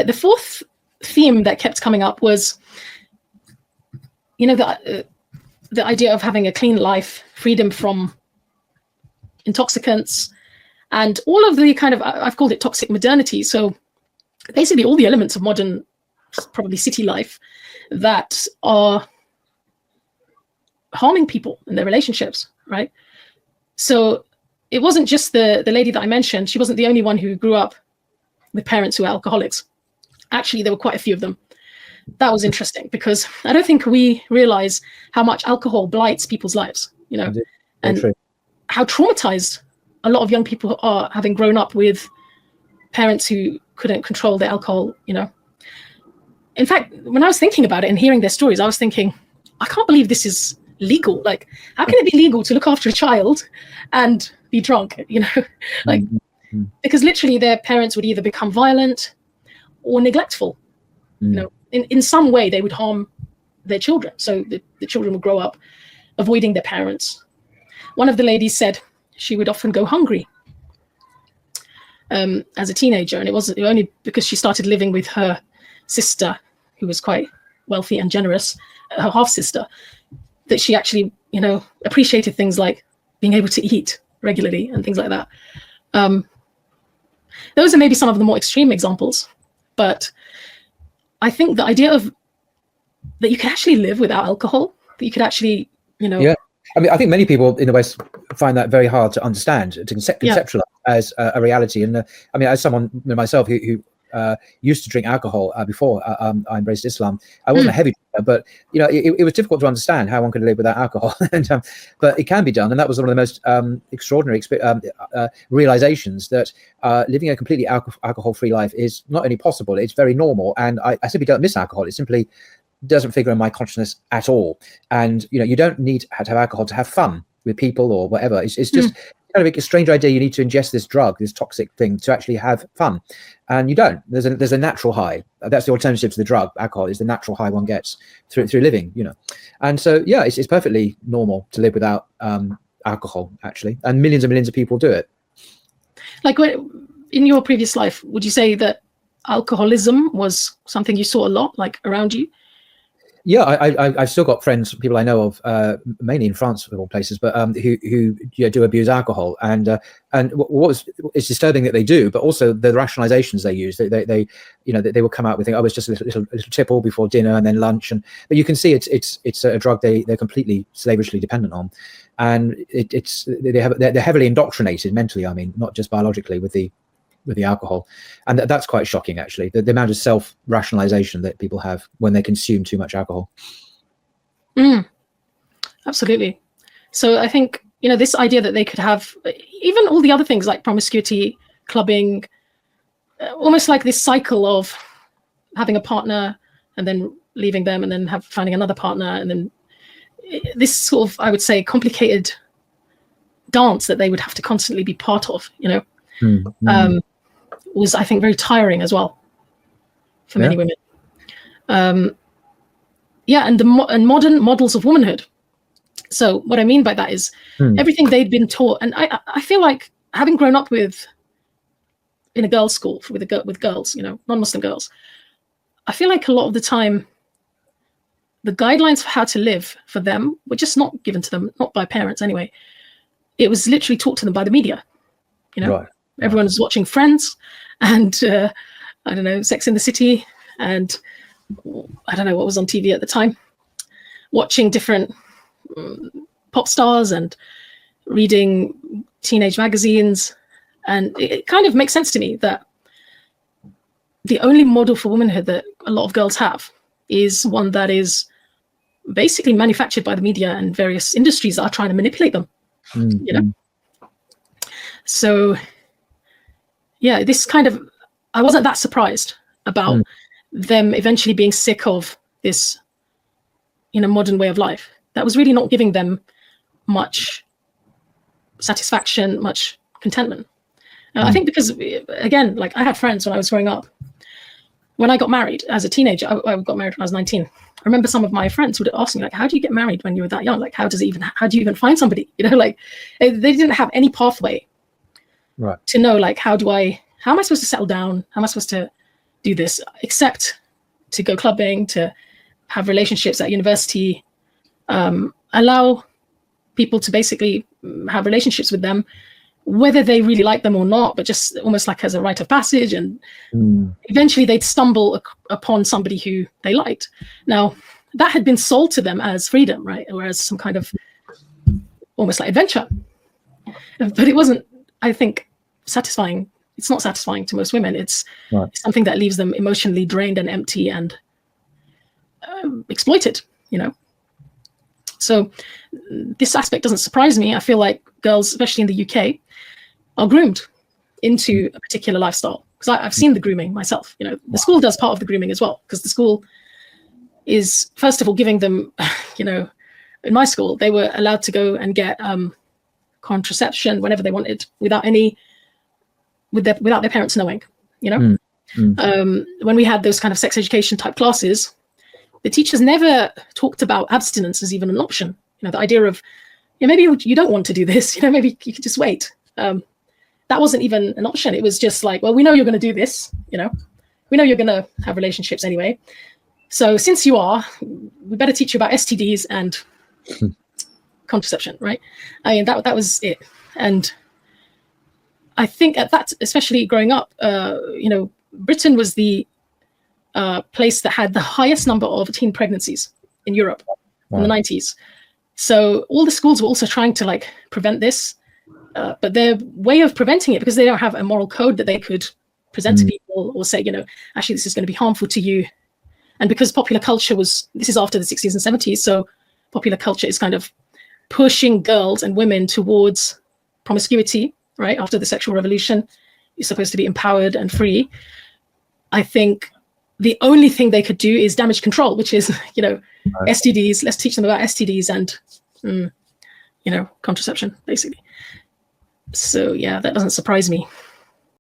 The fourth theme that kept coming up was, the idea of having a clean life, freedom from intoxicants, and all of the kind of, I've called it toxic modernity. So basically all the elements of modern, probably city life, that are harming people in their relationships, right? So it wasn't just the lady that I mentioned. She wasn't the only one who grew up with parents who were alcoholics. Actually, there were quite a few of them. That was interesting because I don't think we realize how much alcohol blights people's lives, and how traumatized a lot of young people are, having grown up with parents who couldn't control their alcohol, In fact, when I was thinking about it and hearing their stories, I was thinking, I can't believe this is legal. Like, how can it be legal to look after a child and be drunk, because literally their parents would either become violent or neglectful. In some way they would harm their children. So the children would grow up avoiding their parents. One of the ladies said she would often go hungry as a teenager, and it wasn't only because she started living with her sister, who was quite wealthy and generous, her half sister, that she actually, appreciated things like being able to eat regularly and things like that. Those are maybe some of the more extreme examples, but I think the idea of that you can actually live without alcohol, that you could actually, Yeah. I mean, I think many people in the West find that very hard to understand, to conceptualize as a reality. And I mean, as someone myself who used to drink alcohol before I embraced Islam, I wasn't a heavy drinker, but it was difficult to understand how one could live without alcohol. But it can be done, and that was one of the most extraordinary realizations, that living a completely alcohol-free life is not only possible, it's very normal. And I simply don't miss alcohol. It simply doesn't figure in my consciousness at all. And you don't need to have alcohol to have fun with people or whatever. It's just kind of a strange idea. You need to ingest this drug, this toxic thing, to actually have fun, and you don't. There's a natural high. That's the alternative to the drug. Alcohol is the natural high one gets through living, And so it's perfectly normal to live without alcohol, actually, and millions of people do it. Like, in your previous life, would you say that alcoholism was something you saw a lot, like around you? Yeah, I've still got friends, people I know of, mainly in France of all places, but who do abuse alcohol, and it's disturbing that they do, but also the rationalizations they use. They will come out with, oh, it's just a little tipple before dinner and then lunch, but you can see it's a drug they're completely slavishly dependent on, and they're heavily indoctrinated mentally. I mean, not just biologically with the alcohol, and that's quite shocking, actually, the amount of self-rationalization that people have when they consume too much alcohol. Absolutely. So I think this idea that they could have even all the other things like promiscuity, clubbing, almost like this cycle of having a partner and then leaving them and then finding another partner, and then this sort of, I would say, complicated dance that they would have to constantly be part of, was, I think, very tiring as well for many women. And modern models of womanhood. So what I mean by that is everything they'd been taught, and I feel like, having grown up in a girls' school with girls, non-Muslim girls, I feel like a lot of the time the guidelines for how to live for them were just not given to them, not by parents anyway. It was literally taught to them by the media. Right. Everyone was watching Friends and I don't know, Sex in the City, and I don't know what was on TV at the time, watching different pop stars and reading teenage magazines. And it kind of makes sense to me that the only model for womanhood that a lot of girls have is one that is basically manufactured by the media and various industries that are trying to manipulate them. So this kind of, I wasn't that surprised about them eventually being sick of this modern way of life that was really not giving them much satisfaction, much contentment. I think because, again, like, I had friends when I was growing up. When I got married as a teenager, I got married when I was 19. I remember some of my friends would ask me, like, how do you get married when you were that young? Like, how do you even find somebody? Like, they didn't have any pathway to know, like, how am I supposed to settle down? How am I supposed to do this, except to go clubbing, to have relationships at university, allow people to basically have relationships with them, whether they really like them or not, but just almost like as a rite of passage. And eventually they'd stumble upon somebody who they liked. Now, that had been sold to them as freedom, right? Or as some kind of almost like adventure. But it wasn't, I think, satisfying. It's not satisfying to most women. It's something that leaves them emotionally drained and empty and exploited, you know? So this aspect doesn't surprise me. I feel like girls, especially in the UK, are groomed into a particular lifestyle. Because I've seen the grooming myself. You know, the school does part of the grooming as well, because the school is, first of all, giving them, you know, in my school, they were allowed to go and get contraception whenever they wanted, without their parents knowing, you know. When we had those kind of sex education type classes, the teachers never talked about abstinence as even an option. You know, the idea of, yeah, maybe you don't want to do this, you know, maybe you could just wait. That wasn't even an option. It was just like, well, we know you're going to do this, you know, we know you're going to have relationships anyway. So since you are, we better teach you about STDs and contraception, right? I mean, that was it. And I think at that, especially growing up, you know, Britain was the place that had the highest number of teen pregnancies in Europe in the 90s. So all the schools were also trying to like prevent this, but their way of preventing it, because they don't have a moral code that they could present to people or say, you know, actually this is going to be harmful to you. And because popular culture was, this is after the 60s and 70s, so popular culture is kind of pushing girls and women towards promiscuity, right? After the sexual revolution, you're supposed to be empowered and free. I think the only thing they could do is damage control, which is, you know, STDs. Let's teach them about STDs and, you know, contraception, basically. So, yeah, that doesn't surprise me.